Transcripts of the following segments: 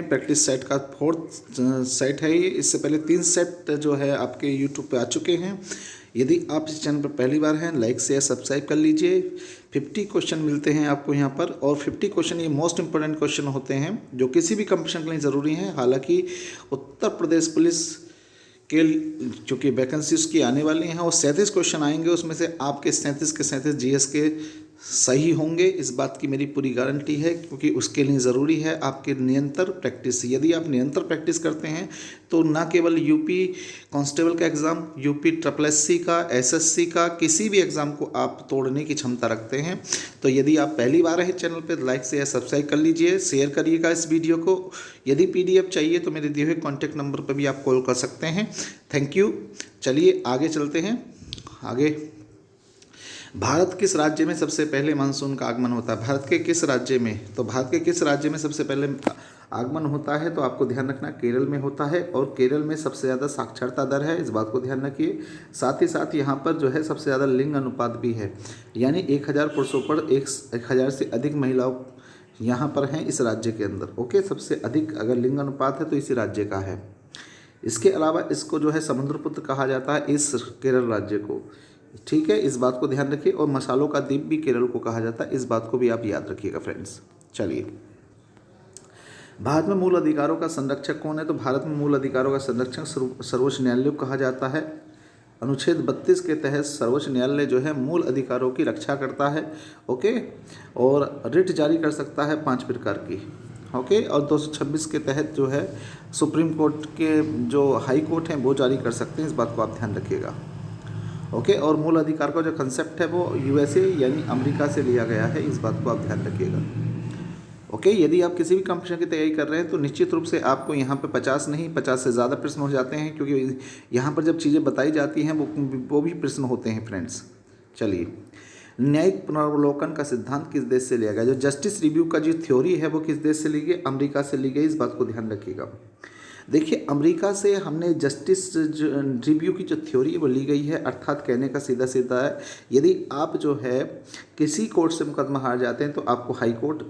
Practice set का fourth set है ये। इससे पहले 3 सेट जो है आपके यूट्यूब पे आ चुके हैं। यदि आप इस चैनल पर पहली बार हैं, लाइक शेयर सब्सक्राइब कर लीजिए। 50 क्वेश्चन मिलते हैं आपको यहाँ पर, और 50 क्वेश्चन ये मोस्ट इंपॉर्टेंट क्वेश्चन होते हैं जो किसी भी कंपटीशन के लिए ज़रूरी हैं। हालांकि उत्तर प्रदेश पुलिस के चूँकि वैकेंसी उसकी आने वाली हैं और 37 क्वेश्चन आएंगे, उसमें से आपके 37 के 37 जीएस के सही होंगे, इस बात की मेरी पूरी गारंटी है। क्योंकि उसके लिए ज़रूरी है आपके निरंतर प्रैक्टिस। यदि आप निरंतर प्रैक्टिस करते हैं तो ना केवल यूपी कांस्टेबल का एग्ज़ाम, यूपी SSC का, एसएससी का, किसी भी एग्ज़ाम को आप तोड़ने की क्षमता रखते हैं। तो यदि आप पहली बार हैं चैनल पर, लाइक शेयर सब्सक्राइब कर लीजिए, शेयर करिएगा इस वीडियो को। यदि PDF चाहिए तो मेरे दिए हुए कॉन्टैक्ट नंबर पर भी आप कॉल कर सकते हैं। Thank you. चलिए आगे चलते हैं। आगे, भारत किस राज्य में सबसे पहले मानसून का आगमन होता है? भारत के किस राज्य में? तो भारत के किस राज्य में सबसे पहले आगमन होता है? तो आपको ध्यान रखना केरल में होता है, और केरल में सबसे ज़्यादा साक्षरता दर है, इस बात को ध्यान रखिए। साथ ही साथ यहाँ पर जो है सबसे ज़्यादा लिंग अनुपात भी है, यानी 1000 पुरुषों पर 1000 से अधिक महिलाओं यहाँ पर हैं इस राज्य के अंदर। ओके, सबसे अधिक अगर लिंग अनुपात है तो इसी राज्य का है। इसके अलावा इसको जो है समुद्रपुत्र कहा जाता है, इस केरल राज्य को। ठीक है, इस बात को ध्यान रखिए। और मसालों का द्वीप भी केरल को कहा जाता है, इस बात को भी आप याद रखिएगा फ्रेंड्स। चलिए, भारत में मूल अधिकारों का संरक्षक कौन है? तो भारत में मूल अधिकारों का संरक्षक सर्वोच्च न्यायालय को कहा जाता है। अनुच्छेद 32 के तहत सर्वोच्च न्यायालय जो है मूल अधिकारों की रक्षा करता है। ओके, और रिट जारी कर सकता है 5 प्रकार की। ओके, और 226 के तहत जो है सुप्रीम कोर्ट के जो हाई कोर्ट हैं वो जारी कर सकते हैं, इस बात को आप ध्यान रखिएगा। ओके, और मूल अधिकार का जो कंसेप्ट है वो USA यानी अमेरिका से लिया गया है, इस बात को आप ध्यान रखिएगा। ओके, यदि आप किसी भी कंपटीशन की तैयारी कर रहे हैं तो निश्चित रूप से आपको यहाँ पे 50 नहीं 50 से ज़्यादा प्रश्न हो जाते हैं, क्योंकि यहाँ पर जब चीज़ें बताई जाती हैं वो भी प्रश्न होते हैं फ्रेंड्स। चलिए, न्यायिक पुनरावलोकन का सिद्धांत किस देश से लिया गया? जो जस्टिस रिव्यू का जो थ्योरी है वो किस देश से ली गई? अमेरिका से ली गई, इस बात को ध्यान रखिएगा। देखिए, अमेरिका से हमने जस्टिस रिव्यू की जो थ्योरी है वो ली गई है, अर्थात कहने का सीधा सीधा है, यदि आप जो है किसी कोर्ट से मुकदमा हार जाते हैं तो आपको हाई कोर्ट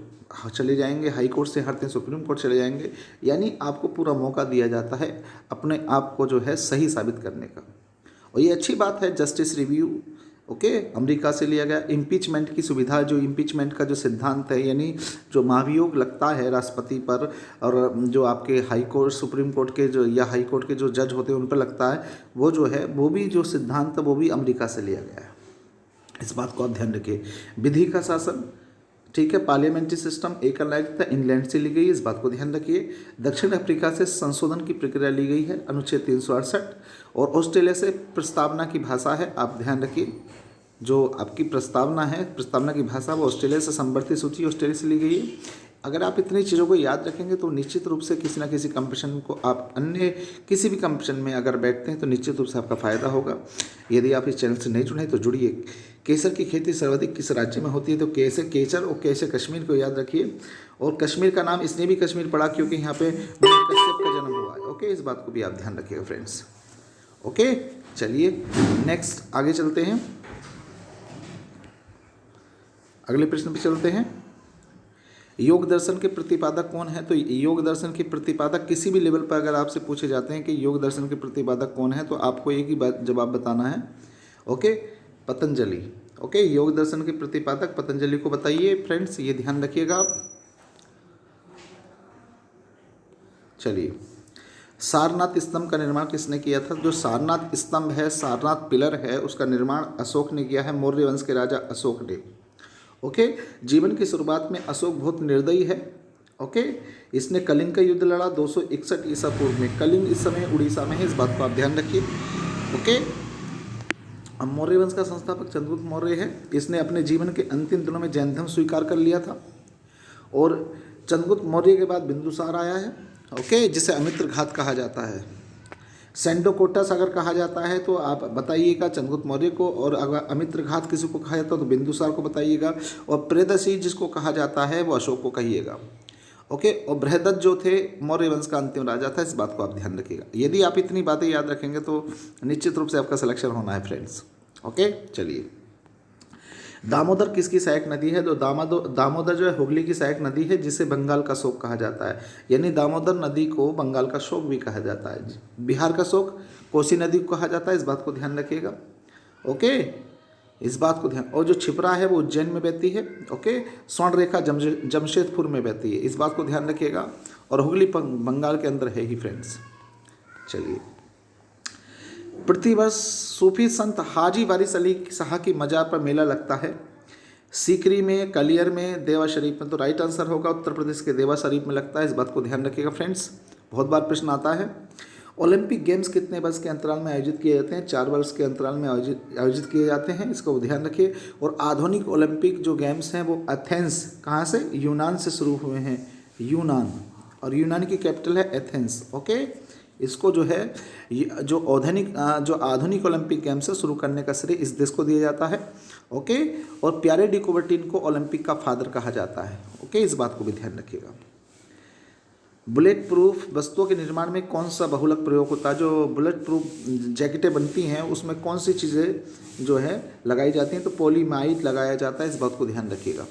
चले जाएंगे, हाई कोर्ट से हारते हैं सुप्रीम कोर्ट चले जाएंगे, यानी आपको पूरा मौका दिया जाता है अपने आप को जो है सही साबित करने का। और ये अच्छी बात है, जस्टिस रिव्यू ओके अमेरिका से लिया गया। इम्पीचमेंट की सुविधा, जो इम्पीचमेंट का जो सिद्धांत है, यानी जो महाभियोग लगता है राष्ट्रपति पर, और जो आपके हाई कोर्ट सुप्रीम कोर्ट के जो या हाई कोर्ट के जो जज होते हैं उन पर लगता है, वो जो है वो भी जो सिद्धांत है वो भी अमेरिका से लिया गया है, इस बात को आप ध्यान रखिए। विधि का शासन, ठीक है, पार्लियामेंट्री सिस्टम, एकल नागरिकता इंग्लैंड से ली गई, इस बात को ध्यान रखिए। दक्षिण अफ्रीका से संशोधन की प्रक्रिया ली गई है, अनुच्छेद 368। और ऑस्ट्रेलिया से प्रस्तावना की भाषा है, आप ध्यान रखिए, जो आपकी प्रस्तावना है, प्रस्तावना की भाषा वो ऑस्ट्रेलिया से संवर्ती सूची ऑस्ट्रेलिया से ली गई है। अगर आप इतनी चीज़ों को याद रखेंगे तो निश्चित रूप से किसी ना किसी कंपटीशन को आप अन्य किसी भी कंपटीशन में अगर बैठते हैं तो निश्चित रूप से आपका फ़ायदा होगा। यदि आप इस चैनल से नहीं जुड़े तो जुड़िए। केसर की खेती सर्वाधिक किस राज्य में होती है? तो केसर और केसर कश्मीर को याद रखिए। और कश्मीर का नाम इसलिए भी कश्मीर पड़ा क्योंकि यहाँ पे कश्यप का जन्म हुआ है। ओके, इस बात को भी आप ध्यान रखिएगा फ्रेंड्स। ओके, चलिए नेक्स्ट आगे चलते हैं, अगले प्रश्न पे चलते हैं। योग दर्शन के प्रतिपादक कौन है? तो योग दर्शन के प्रतिपादक किसी भी लेवल पर अगर आपसे पूछे जाते हैं कि योग दर्शन के प्रतिपादक कौन है, तो आपको एक ही बात जवाब बताना है। ओके, पतंजलि। ओके, योग दर्शन के प्रतिपादक पतंजलि को बताइए फ्रेंड्स, ये ध्यान रखिएगा आप। चलिए, सारनाथ स्तंभ का निर्माण किसने किया था? जो सारनाथ स्तंभ है, सारनाथ पिलर है, उसका निर्माण अशोक ने किया है, मौर्य वंश के राजा अशोक ने। ओके, जीवन की शुरुआत में अशोक बहुत निर्दयी है। ओके, इसने कलिंग का युद्ध लड़ा 261 ईसा पूर्व में। कलिंग इस समय उड़ीसा में है, इस बात को आप ध्यान रखिए। ओके, मौर्य वंश का संस्थापक चंद्रगुप्त मौर्य है, इसने अपने जीवन के अंतिम दिनों में जैन धर्म स्वीकार कर लिया था। और चंद्रगुप्त मौर्य के बाद बिंदुसार आया है, ओके, जिसे अमित्र घात कहा जाता है। सेंडोकोटस अगर कहा जाता है तो आप बताइएगा चंद्रगुप्त मौर्य को, और अगर अमित्र घात किसी को कहा जाता है तो बिंदुसार को बताइएगा, और प्रियदर्शी जिसको कहा जाता है वो अशोक को कहिएगा। ओके, और बृहदत्त जो थे मौर्य वंश का अंतिम राजा था, इस बात को आप ध्यान रखिएगा। यदि आप इतनी बातें याद रखेंगे तो निश्चित रूप से आपका सिलेक्शन होना है फ्रेंड्स। ओके, चलिए, दामोदर किसकी सहायक नदी है? तो दामोदर जो है हुगली की सहायक नदी है, जिसे बंगाल का शोक कहा जाता है। यानी दामोदर नदी को बंगाल का शोक भी कहा जाता है। बिहार का शोक कोसी नदी को कहा जाता है, इस बात को ध्यान रखिएगा। ओके, इस बात को ध्यान। और जो क्षिप्रा है वो उज्जैन में बहती है। ओके, स्वर्ण रेखा जमशेदपुर में बहती है, इस बात को ध्यान रखिएगा। और हुगली बंगाल के अंदर है ही फ्रेंड्स। चलिए, प्रतिवर्ष सूफी संत हाजी वारिस अली शाह की मजार पर मेला लगता है। सीकरी में, कलियर में, देवा शरीफ में। तो राइट आंसर होगा उत्तर प्रदेश के देवा शरीफ में लगता है, इस बात को ध्यान रखिएगा फ्रेंड्स। बहुत बार प्रश्न आता है। ओलंपिक गेम्स कितने वर्ष के अंतराल में आयोजित किए जाते हैं? 4 वर्ष के अंतराल में आयोजित किए जाते हैं, इसको ध्यान रखिए। और आधुनिक ओलंपिक जो गेम्स हैं वो एथेंस, कहाँ से? यूनान से शुरू हुए हैं, यूनान। और यूनान की कैपिटल है एथेंस। ओके, इसको जो है जो आधुनिक ओलंपिक गेम्स से शुरू करने का श्रेय इस देश को दिया जाता है। ओके, और प्यारे डी कुबर्टिन को ओलंपिक का फादर कहा जाता है। ओके, इस बात को भी ध्यान रखिएगा। बुलेट प्रूफ वस्तुओं के निर्माण में कौन सा बहुलक प्रयोग होता है? जो बुलेट प्रूफ जैकेटें बनती हैं उसमें कौन सी चीज़ें जो है लगाई जाती हैं? तो पॉलीमाइड लगाया जाता है, इस बात को ध्यान रखिएगा।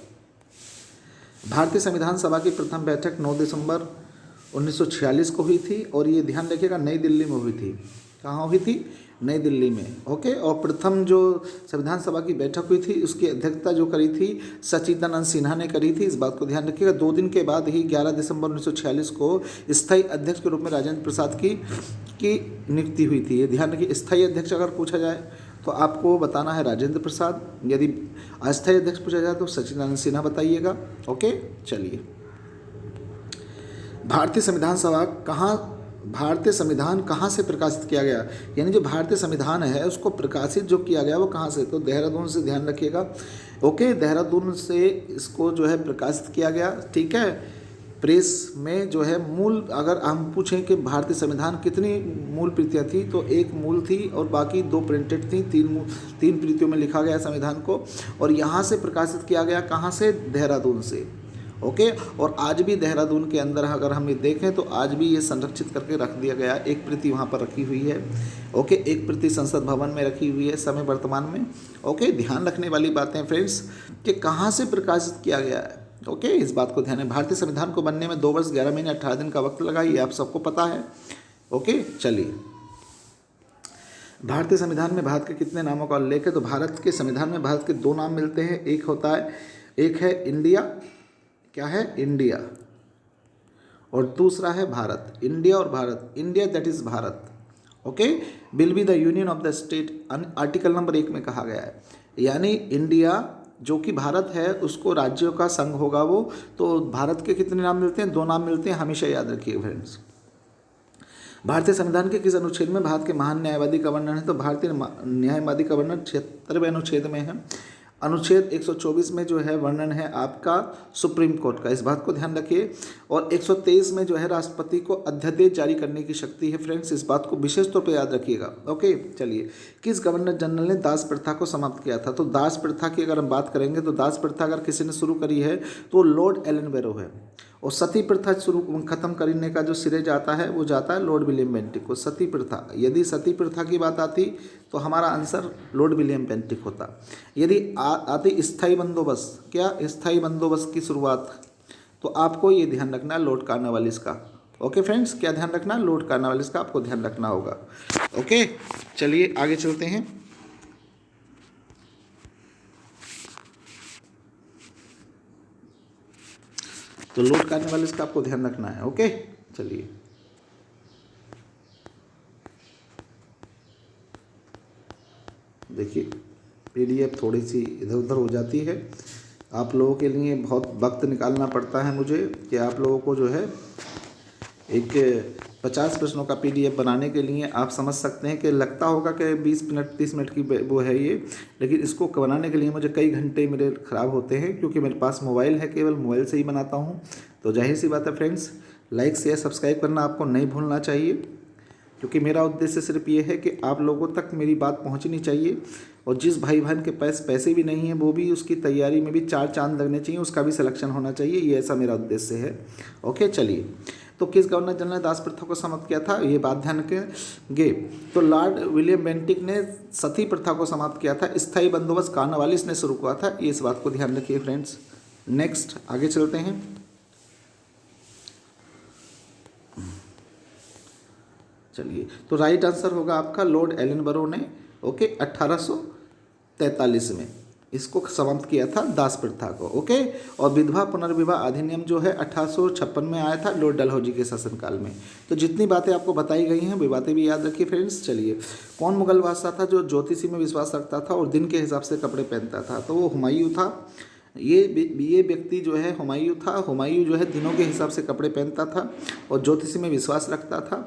भारतीय संविधान सभा की प्रथम बैठक 9 दिसंबर 1946 को हुई थी, और ये ध्यान रखिएगा नई दिल्ली में हुई थी। कहाँ हुई थी? नई दिल्ली में। ओके, और प्रथम जो संविधान सभा की बैठक हुई थी उसकी अध्यक्षता जो करी थी सच्चिदानंद सिन्हा ने करी थी, इस बात को ध्यान रखिएगा। 2 दिन के बाद ही 11 दिसंबर 1946 को स्थायी अध्यक्ष के रूप में राजेंद्र प्रसाद की नियुक्ति हुई थी। ये ध्यान रखिए, स्थायी अध्यक्ष अगर पूछा जाए तो आपको बताना है राजेंद्र प्रसाद, यदि अस्थायी अध्यक्ष पूछा जाए तो सच्चिदानंद सिन्हा बताइएगा। ओके, चलिए, भारतीय संविधान कहाँ से प्रकाशित किया गया? यानी जो भारतीय संविधान है उसको प्रकाशित जो किया गया वो कहाँ से? तो देहरादून से, ध्यान रखिएगा। ओके, देहरादून से इसको जो है प्रकाशित किया गया। ठीक है, प्रेस में जो है मूल, अगर हम पूछें कि भारतीय संविधान कितनी मूल प्रतियाँ थी, तो 1 मूल थी और बाकी 2 प्रिंटेड थी। 3 प्रतियों में लिखा गया संविधान को, और यहाँ से प्रकाशित किया गया। कहाँ से? देहरादून से। ओके, और आज भी देहरादून के अंदर अगर हम ये देखें तो आज भी ये संरक्षित करके रख दिया गया। 1 प्रति वहाँ पर रखी हुई है। ओके, 1 प्रति संसद भवन में रखी हुई है समय वर्तमान में। ओके, ध्यान रखने वाली बातें फ्रेंड्स कि कहाँ से प्रकाशित किया गया है। ओके, इस बात को ध्यान है। भारतीय संविधान को बनने में 2 वर्ष 11 महीने 18 दिन का वक्त लगा, ये आप सबको पता है। ओके, चलिए, भारतीय संविधान में भारत के कितने नामों का उल्लेख है? तो भारत के संविधान में भारत के 2 नाम मिलते हैं। एक है इंडिया, क्या है? इंडिया, और दूसरा है भारत। इंडिया और Bharat. India that is Bharat. Okay, will be the union of the state, article number 1 में कहा गया है। यानी इंडिया जो कि भारत है उसको राज्यों का संघ होगा वो। तो भारत के कितने नाम मिलते हैं? 2 नाम मिलते हैं, हमेशा याद रखिए फ्रेंड्स। भारतीय संविधान के किस अनुच्छेद में भारत के महान न्यायवादी का वर्णन है? तो भारतीय न्यायवादी का वर्णन 76वें अनुच्छेद में है। अनुच्छेद 124 में जो है वर्णन है आपका सुप्रीम कोर्ट का, इस बात को ध्यान रखिए। और 123 में जो है राष्ट्रपति को अध्यादेश जारी करने की शक्ति है फ्रेंड्स, इस बात को विशेष तौर पर याद रखिएगा। ओके, चलिए, किस गवर्नर जनरल ने दास प्रथा को समाप्त किया था? तो दास प्रथा की अगर हम बात करेंगे तो दास प्रथा अगर किसी ने शुरू करी है तो लॉर्ड एलन बैरो है। और सती प्रथा खत्म करने का जो श्रेय जाता है वो जाता है लॉर्ड विलियम बेंटिक को। सती प्रथा, यदि सती प्रथा की बात आती तो हमारा आंसर लॉर्ड विलियम बेंटिक होता। यदि आती स्थायी बंदोबस्त, क्या स्थायी बंदोबस्त की शुरुआत, तो आपको ये ध्यान रखना है लॉर्ड कॉर्नवालिस का। ओके फ्रेंड्स, क्या ध्यान रखना है? लॉर्ड कॉर्नवालिस का आपको ध्यान रखना होगा। ओके, चलिए आगे चलते हैं। तो लॉर्ड कॉर्नवालिस का आपको ध्यान रखना है। ओके, चलिए, देखिए पीडीएफ थोड़ी सी इधर उधर हो जाती है, आप लोगों के लिए बहुत वक्त निकालना पड़ता है मुझे कि आप लोगों को जो है एक 50 प्रश्नों का पीडीएफ बनाने के लिए आप समझ सकते हैं कि लगता होगा कि 20 मिनट 30 मिनट की वो है ये, लेकिन इसको बनाने के लिए मुझे कई घंटे मेरे ख़राब होते हैं क्योंकि मेरे पास मोबाइल है, केवल मोबाइल से ही बनाता हूँ। तो जाहिर सी बात है फ्रेंड्स, लाइक शेयर सब्सक्राइब करना आपको नहीं भूलना चाहिए, क्योंकि मेरा उद्देश्य सिर्फ ये है कि आप लोगों तक मेरी बात पहुंचनी चाहिए। और जिस भाई बहन के पास पैसे भी नहीं है वो भी उसकी तैयारी में भी 4 चांद लगने चाहिए, उसका भी सिलेक्शन होना चाहिए, ये ऐसा मेरा उद्देश्य है। ओके, चलिए, तो किस गवर्नर जनरल ने दास प्रथा को समाप्त किया था, ये बात ध्यान रखेंगे। तो लॉर्ड विलियम बेंटिक ने सती प्रथा को समाप्त किया था। स्थायी बंदोबस्त कॉर्नवालिस ने शुरू किया था, ये इस बात को ध्यान रखिए फ्रेंड्स। नेक्स्ट आगे चलते हैं। चलिए, तो राइट आंसर होगा आपका लॉर्ड एलनबरो ने, ओके, 1843 में इसको समाप्त किया था, दास प्रथा को, ओके। और विधवा पुनर्विवाह अधिनियम जो है 1856 में आया था लॉर्ड डलहौजी के शासनकाल में। तो जितनी बातें आपको बताई गई हैं वे बातें भी याद रखिए फ्रेंड्स। चलिए, कौन मुगल बादशाह था जो ज्योतिषी में विश्वास रखता था और दिन के हिसाब से कपड़े पहनता था, तो वो हुमायूं था। ये व्यक्ति जो है हुमायूं था। हुमायूं जो है दिनों के हिसाब से कपड़े पहनता था और ज्योतिषी में विश्वास रखता था।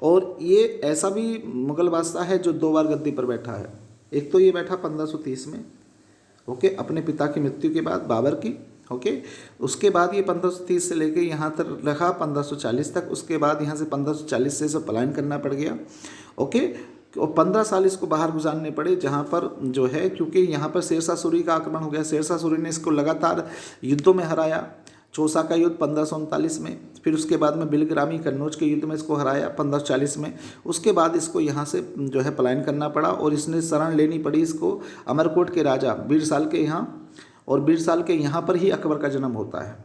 और ये ऐसा भी मुगल बादशाह है जो 2 बार गद्दी पर बैठा है। एक तो ये बैठा 1530 में, ओके, अपने पिता की मृत्यु के बाद, बाबर की, ओके। उसके बाद ये 1530 से लेके यहाँ तक रहा 1540 तक। उसके बाद यहाँ से 1540 से सब पलायन करना पड़ गया, ओके। और 15 साल इसको बाहर गुजारने पड़े, जहाँ पर जो है, क्योंकि यहाँ पर शेरशाह सूरी का आक्रमण हो गया। शेरशाह सूरी ने इसको लगातार युद्धों में हराया। चौसा का युद्ध 1539 में, फिर उसके बाद में बिलग्रामी कन्नौज के युद्ध में इसको हराया 1540 में। उसके बाद इसको यहाँ से जो है पलायन करना पड़ा और इसने शरण लेनी पड़ी इसको अमरकोट के राजा बीरसाल के यहाँ। और बीरसाल के यहाँ पर ही अकबर का जन्म होता है।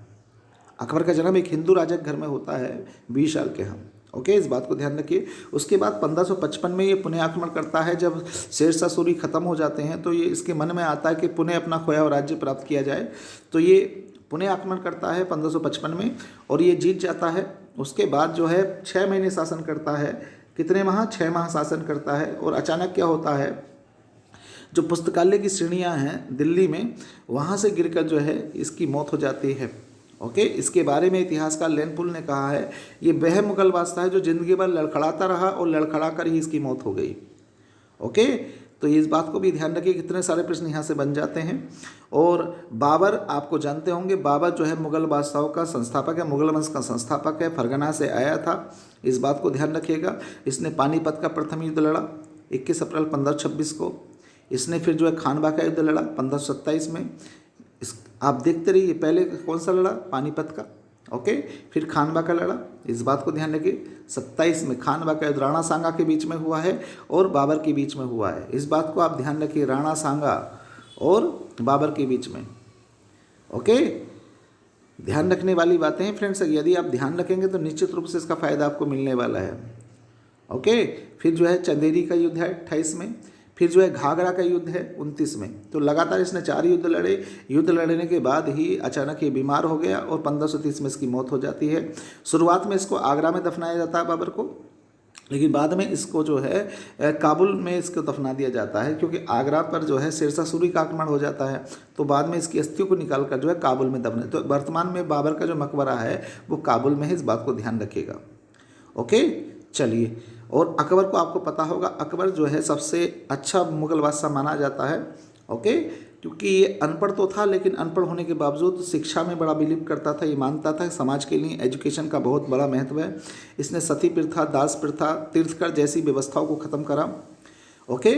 अकबर का जन्म एक हिंदू राजा के घर में होता है, बीरसाल के यहाँ, ओके। इस बात को ध्यान रखिए। उसके बाद 1555 में ये पुनः आक्रमण करता है। जब शेरशाह सूरी खत्म हो जाते हैं तो ये इसके मन में आता है कि पुनः अपना खोया हुआ राज्य प्राप्त किया जाए। तो ये पुनः आक्रमण करता है 1555 में और ये जीत जाता है। उसके बाद जो है 6 महीने शासन करता है। कितने माह? 6 माह शासन करता है। और अचानक क्या होता है, जो पुस्तकालय की श्रेणियाँ हैं दिल्ली में, वहाँ से गिरकर जो है इसकी मौत हो जाती है, ओके। इसके बारे में इतिहासकार लेनपुल ने कहा है, ये वह मुगल बादशाह है जो जिंदगी भर लड़खड़ाता रहा और लड़खड़ा कर ही इसकी मौत हो गई, ओके। तो इस बात को भी ध्यान रखिए, कितने सारे प्रश्न यहाँ से बन जाते हैं। और बाबर आपको जानते होंगे, बाबर जो है मुगल बादशाहों का संस्थापक है, मुगल वंश का संस्थापक है, फरगना से आया था, इस बात को ध्यान रखिएगा। इसने पानीपत का प्रथम युद्ध लड़ा 21 अप्रैल 1526 को। इसने फिर जो है खानवा का युद्ध लड़ा 1527 में। आप देखते रहिए, पहले कौन सा लड़ा? पानीपत का, ओके। फिर खानवा का लड़ा, इस बात को ध्यान रखिए। 27 में खानवा का युद्ध राणा सांगा के बीच में हुआ है और बाबर के बीच में हुआ है, इस बात को आप ध्यान रखिए, राणा सांगा और बाबर के बीच में, ओके। ध्यान रखने वाली बातें हैं फ्रेंड्स। यदि आप ध्यान रखेंगे तो निश्चित रूप से इसका फायदा आपको मिलने वाला है, ओके। फिर जो है चंदेरी का युद्ध है 28 में। फिर जो है घाघरा का युद्ध है 29 में। तो लगातार इसने 4 युद्ध लड़े। युद्ध लड़ने के बाद ही अचानक ये बीमार हो गया और 1530 में इसकी मौत हो जाती है। शुरुआत में इसको आगरा में दफनाया जाता है बाबर को, लेकिन बाद में इसको जो है काबुल में इसको दफना दिया जाता है, क्योंकि आगरा पर जो है शेरशाह सूरी का आक्रमण हो जाता है। तो बाद में इसकी अस्थियों को निकाल कर जो है काबुल में दफना। तो वर्तमान में बाबर का जो मकबरा है वो काबुल में है, इस बात को ध्यान रखिएगा, ओके। चलिए, और अकबर को आपको पता होगा, अकबर जो है सबसे अच्छा मुगल बादशाह माना जाता है, ओके। क्योंकि ये अनपढ़ तो था, लेकिन अनपढ़ होने के बावजूद शिक्षा में बड़ा बिलीव करता था। ये मानता था कि समाज के लिए एजुकेशन का बहुत बड़ा महत्व है। इसने सती प्रथा, दास प्रथा, तीर्थकर जैसी व्यवस्थाओं को ख़त्म करा, ओके।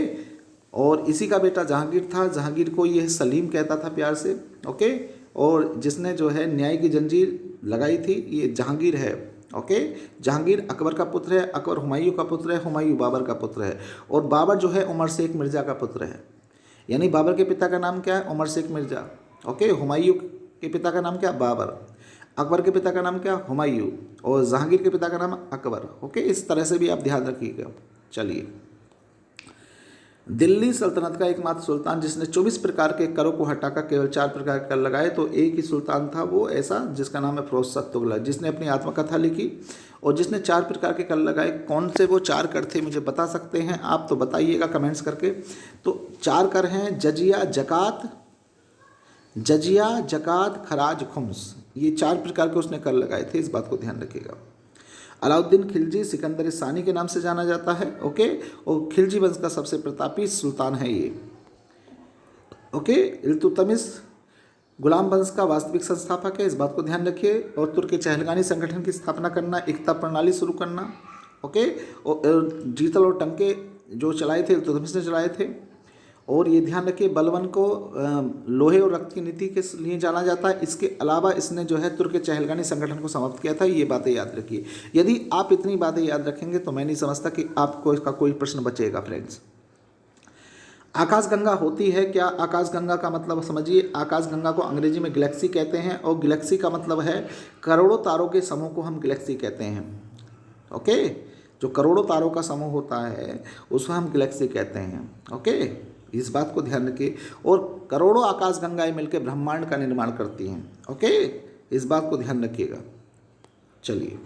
और इसी का बेटा जहांगीर था। जहांगीर को ये सलीम कहता था प्यार से, ओके। और जिसने जो है न्याय की जंजीर लगाई थी, ये जहांगीर है, ओके। जहांगीर अकबर का पुत्र है, अकबर हुमायूं का पुत्र है, हुमायूं बाबर का पुत्र है। और बाबर जो है उमर शेख मिर्ज़ा का पुत्र है। यानी बाबर के पिता का नाम क्या है? उमर शेख मिर्ज़ा, ओके। हुमायूं के पिता का नाम क्या? बाबर। अकबर के पिता का नाम क्या? हुमायूं। और जहांगीर के पिता का नाम अकबर, ओके। इस तरह से भी आप ध्यान रखिएगा। चलिए, दिल्ली सल्तनत का एकमात्र सुल्तान जिसने 24 प्रकार के करों को हटाकर केवल 4 प्रकार के कर लगाए, तो एक ही सुल्तान था वो ऐसा, जिसका नाम है फिरोज शाह तुगलक, जिसने अपनी आत्मकथा लिखी और जिसने 4 प्रकार के कर लगाए। कौन से वो 4 कर थे, मुझे बता सकते हैं आप? तो बताइएगा कमेंट्स करके। तो 4 कर हैं जजिया, जकात, खराज, खुम्स। ये 4 प्रकार के उसने कर लगाए थे, इस बात को ध्यान रखिएगा। अलाउद्दीन खिलजी सिकंदर सानी के नाम से जाना जाता है, ओके। और खिलजी वंश का सबसे प्रतापी सुल्तान है ये, ओके। इल्तुतमिश गुलाम वंश का वास्तविक संस्थापक है, इस बात को ध्यान रखिए। और तुर्क चहलगानी संगठन की स्थापना करना, एकता प्रणाली शुरू करना, ओके। और जीतल और टंके जो चलाए थे इल्तुतमिश ने चलाए थे। और ये ध्यान रखिए बलबन को लोहे और रक्त की नीति के लिए जाना जाता है। इसके अलावा इसने जो है तुर्क चहलगानी संगठन को समाप्त किया था। ये बातें याद रखिए। यदि आप इतनी बातें याद रखेंगे तो मैं नहीं समझता कि आपको इसका कोई प्रश्न बचेगा फ्रेंड्स। आकाशगंगा होती है क्या? आकाशगंगा का मतलब समझिए। आकाशगंगा को अंग्रेजी में गैलेक्सी कहते हैं और गैलेक्सी का मतलब है करोड़ों तारों के समूह को हम गैलेक्सी कहते हैं। ओके, जो करोड़ों तारों का समूह होता है उसको हम गैलेक्सी कहते हैं। ओके, इस बात को ध्यान रखिए। और करोड़ों आकाशगंगाएं मिलकर ब्रह्मांड का निर्माण करती हैं। ओके, इस बात को ध्यान रखिएगा। चलिए,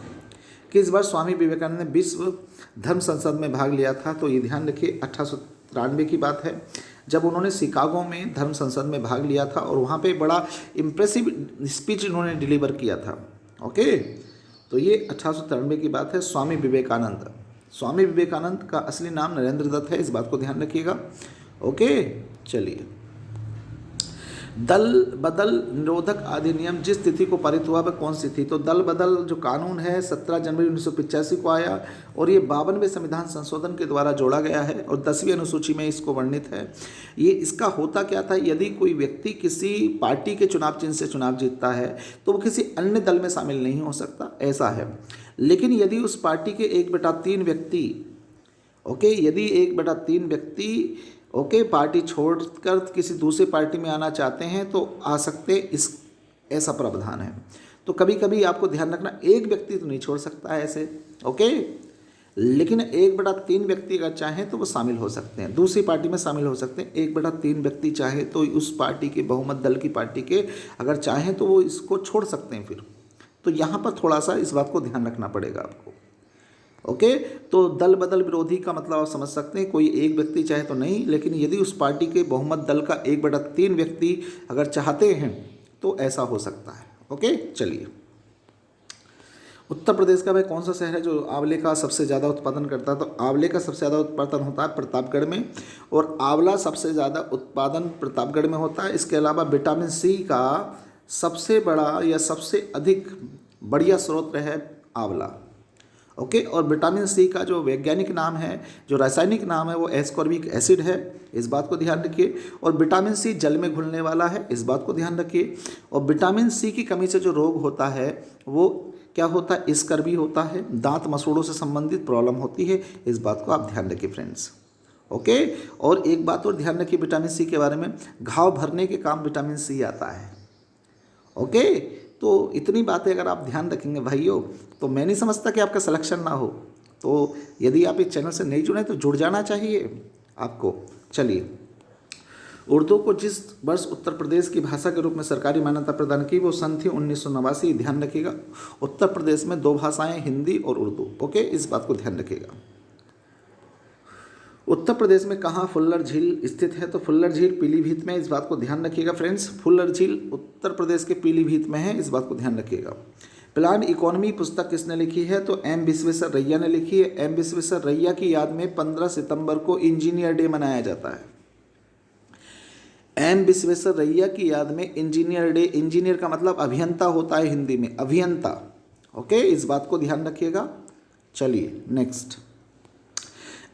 किस वर्ष स्वामी विवेकानंद ने विश्व धर्म संसद में भाग लिया था? तो ये ध्यान रखिए 1893 की बात है, जब उन्होंने शिकागो में धर्म संसद में भाग लिया था और वहाँ पे बड़ा इम्प्रेसिव स्पीच उन्होंने डिलीवर किया था। ओके, तो ये 1893 की बात है। स्वामी विवेकानंद, स्वामी विवेकानंद का असली नाम नरेंद्र दत्त है, इस बात को ध्यान रखिएगा। ओके, चलिए, दल बदल निरोधक अधिनियम जिस तिथि को पारित हुआ वह कौन सी थी? तो दल बदल जो कानून है 17 जनवरी 1985 को आया और ये 52वें संविधान संशोधन के द्वारा जोड़ा गया है और 10वीं अनुसूची में इसको वर्णित है। ये इसका होता क्या था, यदि कोई व्यक्ति किसी पार्टी के चुनाव चिन्ह से चुनाव जीतता है तो वो किसी अन्य दल में शामिल नहीं हो सकता, ऐसा है। लेकिन यदि उस पार्टी के 1/3 व्यक्ति, ओके, यदि 1/3 व्यक्ति ओके पार्टी छोड़कर किसी दूसरी पार्टी में आना चाहते हैं तो आ सकते, इस ऐसा प्रावधान है। तो कभी कभी आपको ध्यान रखना, एक व्यक्ति तो नहीं छोड़ सकता है ऐसे। ओके, लेकिन 1/3 व्यक्ति अगर चाहें तो वो शामिल हो सकते हैं, दूसरी पार्टी में शामिल हो सकते हैं। 1/3 व्यक्ति चाहे तो उस पार्टी के बहुमत दल की पार्टी के अगर चाहें तो वो इसको छोड़ सकते हैं फिर। तो यहाँ पर थोड़ा सा इस बात को ध्यान रखना पड़ेगा आपको। ओके, तो दल बदल विरोधी का मतलब आप समझ सकते हैं, कोई एक व्यक्ति चाहे तो नहीं, लेकिन यदि उस पार्टी के बहुमत दल का 1/3 व्यक्ति अगर चाहते हैं तो ऐसा हो सकता है। ओके, चलिए, उत्तर प्रदेश का वह कौन सा शहर है जो आंवले का सबसे ज़्यादा उत्पादन करता है? तो आंवले का सबसे ज़्यादा उत्पादन होता है प्रतापगढ़ में और आंवला सबसे ज़्यादा उत्पादन प्रतापगढ़ में होता है। इसके अलावा विटामिन सी का सबसे बड़ा या सबसे अधिक बढ़िया स्रोत है आंवला। ओके, और विटामिन सी का जो वैज्ञानिक नाम है, जो रासायनिक नाम है, वो एस्कॉर्बिक एसिड है, इस बात को ध्यान रखिए। और विटामिन सी जल में घुलने वाला है, इस बात को ध्यान रखिए। और विटामिन सी की कमी से जो रोग होता है वो क्या होता है, स्कर्वी होता है, दांत मसूड़ों से संबंधित प्रॉब्लम होती है, इस बात को आप ध्यान रखिए फ्रेंड्स। ओके, और एक बात और ध्यान रखिए विटामिन सी के बारे में, घाव भरने के काम विटामिन सी आता है। ओके, तो इतनी बातें अगर आप ध्यान रखेंगे भाइयों तो मैं नहीं समझता कि आपका सिलेक्शन ना हो। तो यदि आप इस चैनल से नहीं जुड़े तो जुड़ जाना चाहिए आपको। चलिए, उर्दू को जिस वर्ष उत्तर प्रदेश की भाषा के रूप में सरकारी मान्यता प्रदान की वो सन थी 1989। ध्यान रखिएगा, उत्तर प्रदेश में 2 भाषाएं, हिंदी और उर्दू। ओके, इस बात को ध्यान रखिएगा। उत्तर प्रदेश में कहाँ फुल्लर झील स्थित है? तो फुल्लर झील पीलीभीत में, इस बात को ध्यान रखिएगा फ्रेंड्स। फुल्लर झील उत्तर प्रदेश के पीलीभीत में है, इस बात को ध्यान रखिएगा। प्लान इकोनॉमी पुस्तक किसने लिखी है? तो एम विश्वेश्वरैया ने लिखी है। एम विश्वेश्वरैया की याद में 15 सितंबर को इंजीनियर डे मनाया जाता है। एम विश्वेश्वरैया की याद में इंजीनियर डे, इंजीनियर का मतलब अभियंता होता है हिंदी में, अभियंता। ओके, इस बात को ध्यान रखिएगा। चलिए नेक्स्ट,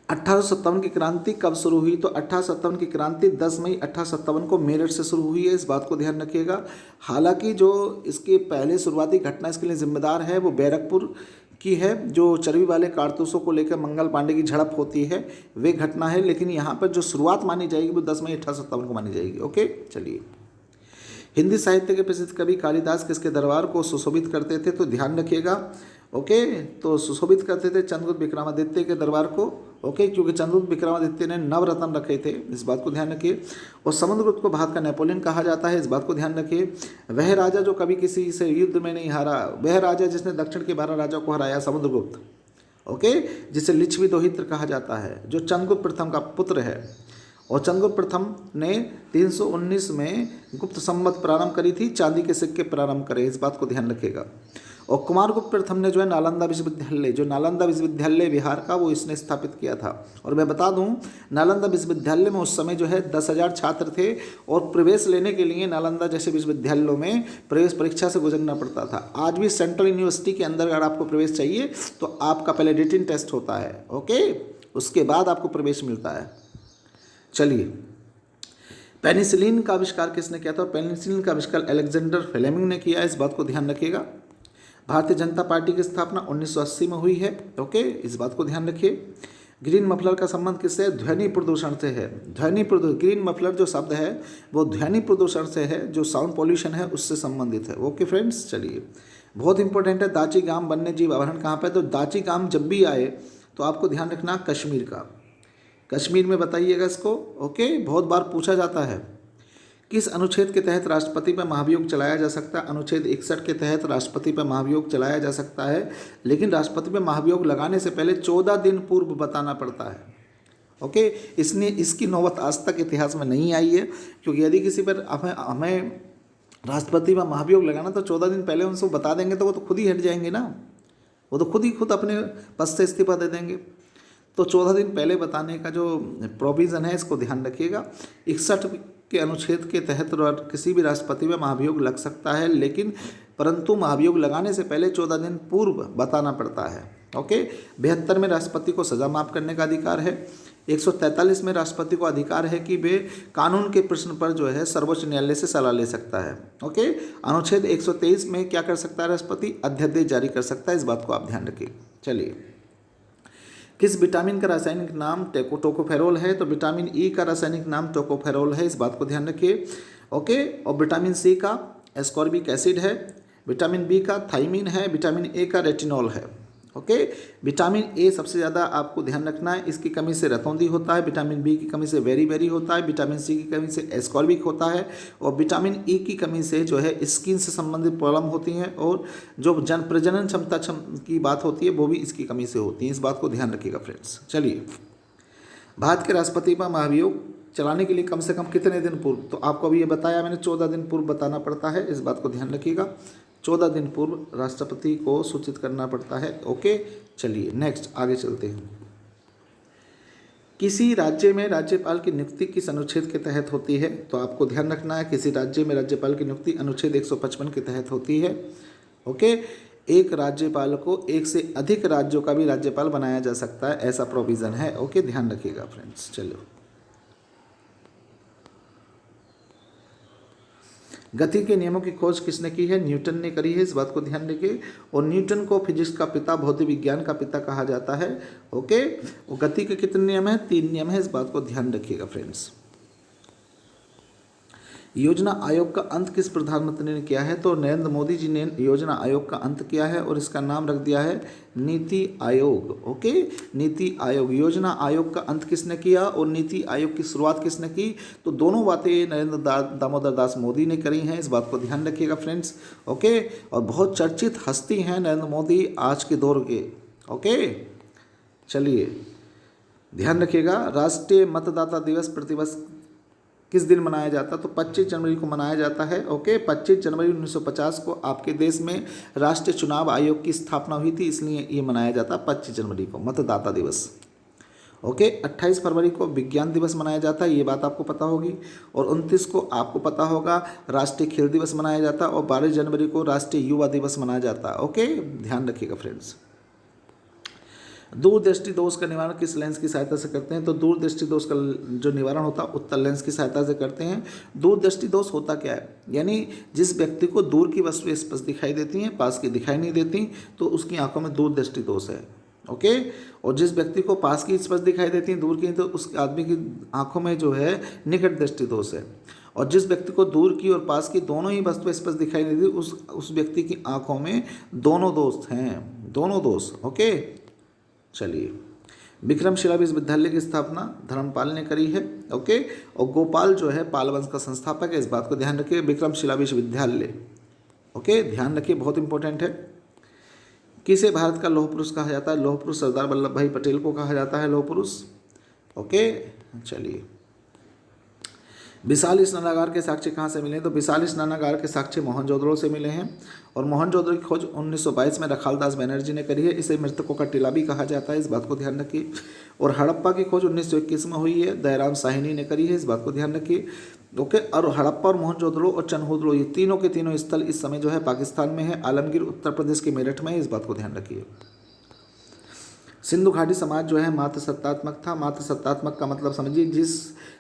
1857 की क्रांति कब शुरू हुई? तो 1857 की क्रांति 10 मई 1857 को मेरठ से शुरू हुई है, इस बात को ध्यान रखिएगा। हालांकि जो इसके पहले शुरुआती घटना इसके लिए जिम्मेदार है वो बैरकपुर की है, जो चर्बी वाले कारतूसों को लेकर मंगल पांडे की झड़प होती है वे घटना है, लेकिन यहाँ पर जो शुरुआत मानी जाएगी वो 10 मई 1857 को मानी जाएगी। ओके, चलिए, हिंदी साहित्य के प्रसिद्ध कवि कालिदास किसके दरबार को सुशोभित करते थे? तो ध्यान रखिएगा। ओके, तो सुशोभित करते थे चंद्रगुप्त विक्रमादित्य के दरबार को। ओके, क्योंकि चंद्रगुप्त विक्रमादित्य ने नवरत्न रखे थे, इस बात को ध्यान रखिए। और समुद्रगुप्त को भारत का नेपोलियन कहा जाता है, इस बात को ध्यान रखिए। वह राजा जो कभी किसी से युद्ध में नहीं हारा, वह राजा जिसने दक्षिण के 12 राजाओं को हराया, समुद्रगुप्त। ओके, जिसे लिच्छवी दोहित्र कहा जाता है, जो चंद्रगुप्त प्रथम का पुत्र है। और चंद्रगुप्त प्रथम ने 319 में गुप्त संवत प्रारंभ करी थी, चांदी के सिक्के प्रारंभ करे, इस बात को ध्यान रखिएगा। और कुमारगुप्त प्रथम ने जो है नालंदा विश्वविद्यालय, जो नालंदा विश्वविद्यालय बिहार का, वो इसने स्थापित किया था। और मैं बता दूं, नालंदा विश्वविद्यालय में उस समय जो है 10,000 छात्र थे और प्रवेश लेने के लिए नालंदा जैसे विश्वविद्यालयों में प्रवेश परीक्षा से गुजरना पड़ता था। आज भी सेंट्रल यूनिवर्सिटी के अंदर अगर आपको प्रवेश चाहिए तो आपका पहले रिटन टेस्ट होता है। ओके, उसके बाद आपको प्रवेश मिलता है। चलिए, पेनिसिलिन का आविष्कार किसने किया था? पेनिसिलिन का आविष्कार अलेक्जेंडर फ्लेमिंग ने किया, इस बात को ध्यान रखिएगा। भारतीय जनता पार्टी की स्थापना 1980 में हुई है। ओके, इस बात को ध्यान रखिए। ग्रीन मफलर का संबंध किससे है? ध्वनि प्रदूषण से है। ध्वनि प्रदूषण, ग्रीन मफलर जो शब्द है वो ध्वनि प्रदूषण से है, जो साउंड पॉल्यूशन है उससे संबंधित है। ओके फ्रेंड्स, चलिए बहुत इंपॉर्टेंट है। दाची गाम वन्य जीव अभयारण्य कहाँ पर है? तो दाची गाम जब भी आए तो आपको ध्यान रखना कश्मीर का, कश्मीर में बताइएगा इसको। ओके, बहुत बार पूछा जाता है। किस अनुच्छेद के तहत राष्ट्रपति पर महाभियोग चलाया जा सकता है? अनुच्छेद 61 के तहत राष्ट्रपति पर महाभियोग चलाया जा सकता है, लेकिन राष्ट्रपति पर महाभियोग लगाने से पहले 14 दिन पूर्व बताना पड़ता है। ओके, इसने इसकी नौबत आज तक इतिहास में नहीं आई है, क्योंकि यदि किसी पर हमें राष्ट्रपति पर महाभियोग लगाना तो 14 दिन पहले उनसे बता देंगे तो वो तो खुद ही हट जाएंगे ना, वो तो खुद अपने पद से इस्तीफा दे देंगे। तो 14 दिन पहले बताने का जो प्रोविज़न है इसको ध्यान रखिएगा। 61 के अनुच्छेद के तहत किसी भी राष्ट्रपति में महाभियोग लग सकता है, लेकिन परंतु महाभियोग लगाने से पहले 14 दिन पूर्व बताना पड़ता है। ओके, 72 में राष्ट्रपति को सजा माफ़ करने का अधिकार है। 143 में राष्ट्रपति को अधिकार है कि वे कानून के प्रश्न पर जो है सर्वोच्च न्यायालय से सलाह ले सकता है। ओके, अनुच्छेद 123 में क्या कर सकता है राष्ट्रपति? अध्यादेश जारी कर सकता है, इस बात को आप ध्यान रखिए। चलिए, किस विटामिन का रासायनिक नाम टोकोफेरोल है? तो विटामिन ई का रासायनिक नाम टोकोफेरोल है, इस बात को ध्यान रखिए। ओके, और विटामिन सी का एस्कॉर्बिक एसिड है, विटामिन बी का थाइमिन है, विटामिन ए का रेटिनॉल है। ओके, विटामिन ए सबसे ज़्यादा आपको ध्यान रखना है, इसकी कमी से रतौंधी होता है, विटामिन बी की कमी से बेरी होता है, विटामिन सी की कमी से एस्कॉर्बिक होता है, और विटामिन ई की कमी से जो है स्किन से संबंधित प्रॉब्लम होती हैं, और जो प्रजनन क्षमता की बात होती है वो भी इसकी कमी से होती है, इस बात को ध्यान रखिएगा फ्रेंड्स। चलिए, भारत के राष्ट्रपति पर महाभियोग चलाने के लिए कम से कम कितने दिन पूर्व? तो आपको अभी ये बताया मैंने, 14 दिन पूर्व बताना पड़ता है, इस बात को ध्यान रखिएगा। 14 दिन पूर्व राष्ट्रपति को सूचित करना पड़ता है। ओके, चलिए नेक्स्ट आगे चलते हैं। किसी राज्य में राज्यपाल की नियुक्ति किस अनुच्छेद के तहत होती है? तो आपको ध्यान रखना है, किसी राज्य में राज्यपाल की नियुक्ति अनुच्छेद 155 के तहत होती है। ओके, एक राज्यपाल को एक से अधिक राज्यों का भी राज्यपाल बनाया जा सकता है, ऐसा प्रोविज़न है। ओके, ध्यान रखिएगा फ्रेंड्स। चलो, गति के नियमों की खोज किसने की है? न्यूटन ने करी है, इस बात को ध्यान रखिए। और न्यूटन को फिजिक्स का पिता, भौतिक विज्ञान का पिता कहा जाता है। ओके, वो गति के कितने नियम हैं? 3 नियम है, इस बात को ध्यान रखिएगा फ्रेंड्स। योजना आयोग का अंत किस प्रधानमंत्री ने किया है? तो नरेंद्र मोदी जी ने योजना आयोग का अंत किया है और इसका नाम रख दिया है नीति आयोग। ओके, नीति आयोग। योजना आयोग का अंत किसने किया और नीति आयोग की शुरुआत किसने की? तो दोनों बातें नरेंद्र दामोदर दास मोदी ने करी हैं, इस बात को ध्यान रखिएगा फ्रेंड्स। ओके, और बहुत चर्चित हस्ती हैं नरेंद्र मोदी आज के दौर के। ओके, चलिए ध्यान रखिएगा। राष्ट्रीय मतदाता दिवस प्रतिवर्ष किस दिन मनाया जाता है? तो 25 जनवरी को मनाया जाता है। ओके, 25 जनवरी 1950 को आपके देश में राष्ट्रीय चुनाव आयोग की स्थापना हुई थी, इसलिए ये मनाया जाता है 25 जनवरी को मतदाता दिवस। ओके, 28 फरवरी को विज्ञान दिवस मनाया जाता है, ये बात आपको पता होगी। और 29 को आपको पता होगा राष्ट्रीय खेल दिवस मनाया जाता है, और 12 जनवरी को राष्ट्रीय युवा दिवस मनाया जाता है। ओके, ध्यान रखिएगा फ्रेंड्स। दूरदृष्टि दोष का निवारण किस लेंस की सहायता से करते हैं? तो दूरदृष्टि दोष का जो निवारण होता है उत्तल लेंस की सहायता से करते हैं। दूरदृष्टि दोष होता क्या है? यानी जिस व्यक्ति को दूर की वस्तुएं स्पष्ट दिखाई देती हैं, पास की दिखाई नहीं देती, तो उसकी आंखों में दूरदृष्टि दोष है। ओके, और जिस व्यक्ति को पास की स्पष्ट दिखाई देती हैं, दूर की, तो उस आदमी की आंखों में जो है निकट दृष्टि दोष है। और जिस व्यक्ति को दूर की और पास की दोनों ही वस्तुएं स्पष्ट दिखाई देती, उस व्यक्ति की आंखों में दोनों दोष हैं, दोनों दोष। ओके, चलिए, विक्रमशिला विश्वविद्यालय की स्थापना धर्मपाल ने करी है। ओके, और गोपाल जो है पाल वंश का संस्थापक है, इस बात को ध्यान रखिए। विक्रमशिला विश्वविद्यालय, ओके, ध्यान रखिए, बहुत इंपॉर्टेंट है। किसे भारत का लौह पुरुष कहा जाता है? लौह पुरुष सरदार वल्लभ भाई पटेल को कहा जाता है लौह पुरुष। ओके, चलिए, विशाल स्नानागार के साक्ष्य कहाँ से मिले? तो विशाल स्नानागार के साक्ष्य मोहनजोदड़ो से मिले हैं, और मोहनजोदड़ो की खोज 1922 में रखालदास बनर्जी ने करी है, इसे मृतकों का टीला भी कहा जाता है, इस बात को ध्यान रखिए। और हड़प्पा की खोज 1921 में हुई है, दयाराम साहिनी ने करी है, इस बात को ध्यान रखिए। ओके, और हड़प्पा और मोहनजोदड़ो और चनहौदड़ो, ये तीनों के तीनों स्थल इस समय जो है पाकिस्तान में है। आलमगीर उत्तर प्रदेश के मेरठ में है, इस बात को ध्यान रखिए। सिंधु घाटी समाज जो है मातृ सत्तात्मक था। मातृ सत्तात्मक का मतलब समझिए, जिस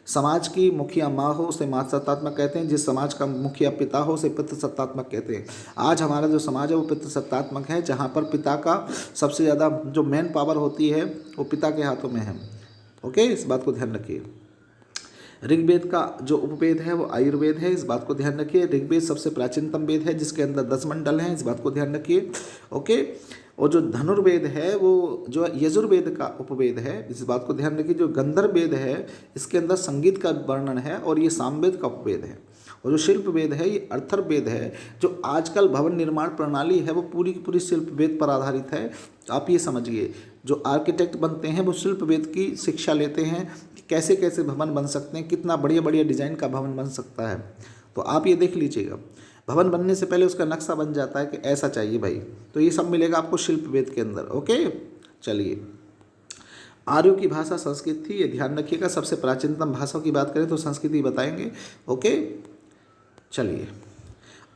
समाज की मुखिया माँ हो उसे मातृ सत्तात्मक कहते हैं, जिस समाज का मुखिया पिता हो उसे पितृ सत्तात्मक कहते हैं। आज हमारा जो समाज है वो पितृ सत्तात्मक है, जहाँ पर पिता का सबसे ज़्यादा जो मेन पावर होती है वो पिता के हाथों में है। ओके, इस बात को ध्यान रखिए। ऋग्वेद का जो उपवेद है वो आयुर्वेद है, इस बात को ध्यान रखिए। ऋग्वेद सबसे प्राचीनतम वेद है जिसके अंदर 10 मंडल हैं, इस बात को ध्यान रखिए। ओके, और जो धनुर्वेद है वो जो यजुर्वेद का उपवेद है, इस बात को ध्यान रखिए। जो गंधर्व वेद है इसके अंदर संगीत का वर्णन है और ये सामवेद का उपवेद है। और जो शिल्प वेद है ये अर्थर्ववेद है। जो आजकल भवन निर्माण प्रणाली है वो पूरी की पूरी शिल्प वेद पर आधारित है। आप ये समझिए, जो आर्किटेक्ट बनते हैं वो शिल्प वेद की शिक्षा लेते हैं कि कैसे कैसे भवन बन सकते हैं, कितना बढ़िया बढ़िया डिजाइन का भवन बन सकता है। तो आप ये देख लीजिएगा, भवन बनने से पहले उसका नक्शा बन जाता है कि ऐसा चाहिए भाई। तो ये सब मिलेगा आपको शिल्प वेद के अंदर। ओके, चलिए। आर्यों की भाषा संस्कृत थी, ये ध्यान रखिएगा। सबसे प्राचीनतम भाषाओं की बात करें तो संस्कृत ही बताएंगे। ओके, चलिए।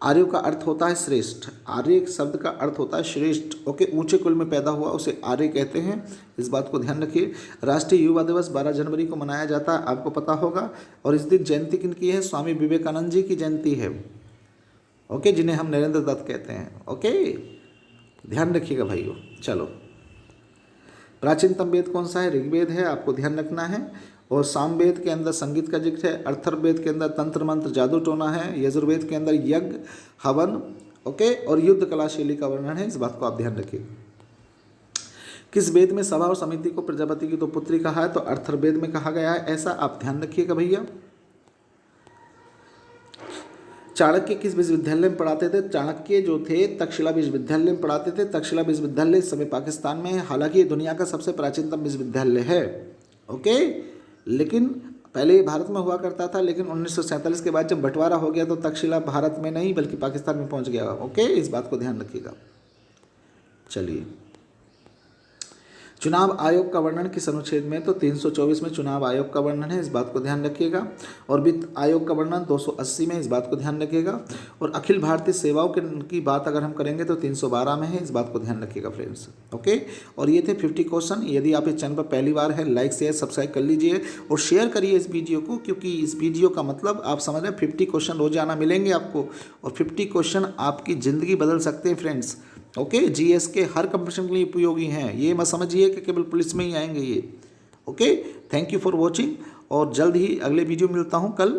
आर्यों का अर्थ होता है श्रेष्ठ। आर्य शब्द का अर्थ होता है श्रेष्ठ। ओके, ऊंचे कुल में पैदा हुआ उसे आर्य कहते हैं, इस बात को ध्यान रखिए। राष्ट्रीय युवा दिवस 12 जनवरी को मनाया जाता है, आपको पता होगा। और इस दिन जयंती किनकी है? स्वामी विवेकानंद जी की जयंती है। ओके, जिन्हें हम नरेंद्र दत्त कहते हैं। ओके, ध्यान रखिएगा भाइयों। चलो, प्राचीनतम वेद कौन सा है? ऋग्वेद है, आपको ध्यान रखना है। और सामवेद के अंदर संगीत का जिक्र है, अर्थर्ववेद के अंदर तंत्र मंत्र जादू टोना है, यजुर्वेद के अंदर यज्ञ हवन, ओके, और युद्ध कला शैली का वर्णन है, इस बात को आप ध्यान रखिए। किस वेद में सभा और समिति को प्रजापति की 2 पुत्री कहा है? तो अर्थर्ववेद में कहा गया है, ऐसा आप ध्यान रखिएगा भैया। चाणक्य किस विश्वविद्यालय में पढ़ाते थे? चाणक्य जो थे तक्षशिला विश्वविद्यालय में पढ़ाते थे। तक्षशिला विश्वविद्यालय इस समय पाकिस्तान में है, हालांकि ये दुनिया का सबसे प्राचीनतम विश्वविद्यालय है। ओके, लेकिन पहले ये भारत में हुआ करता था, लेकिन 1947 के बाद जब बंटवारा हो गया तो तक्षशिला भारत में नहीं बल्कि पाकिस्तान में पहुंच गया। ओके, इस बात को ध्यान रखिएगा। चलिए, चुनाव आयोग का वर्णन किस अनुच्छेद में? तो 324 में चुनाव आयोग का वर्णन है, इस बात को ध्यान रखिएगा। और वित्त आयोग का वर्णन 280 में, इस बात को ध्यान रखिएगा। और अखिल भारतीय सेवाओं की बात अगर हम करेंगे तो 312 में है, इस बात को ध्यान रखिएगा फ्रेंड्स। ओके, और ये थे 50 क्वेश्चन। यदि आप इस चैनल पर पहली बार है, लाइक शेयर सब्सक्राइब कर लीजिए और शेयर करिए इस वीडियो को, क्योंकि इस वीडियो का मतलब आप समझ रहे हैं 50 क्वेश्चन रोजाना मिलेंगे आपको, और 50 क्वेश्चन आपकी ज़िंदगी बदल सकते हैं फ्रेंड्स। ओके, जीएस के हर कंपटीशन के लिए उपयोगी हैं, ये मत समझिए कि केवल पुलिस में ही आएंगे ये। Okay, thank you for watching, और जल्द ही अगले वीडियो मिलता हूँ कल।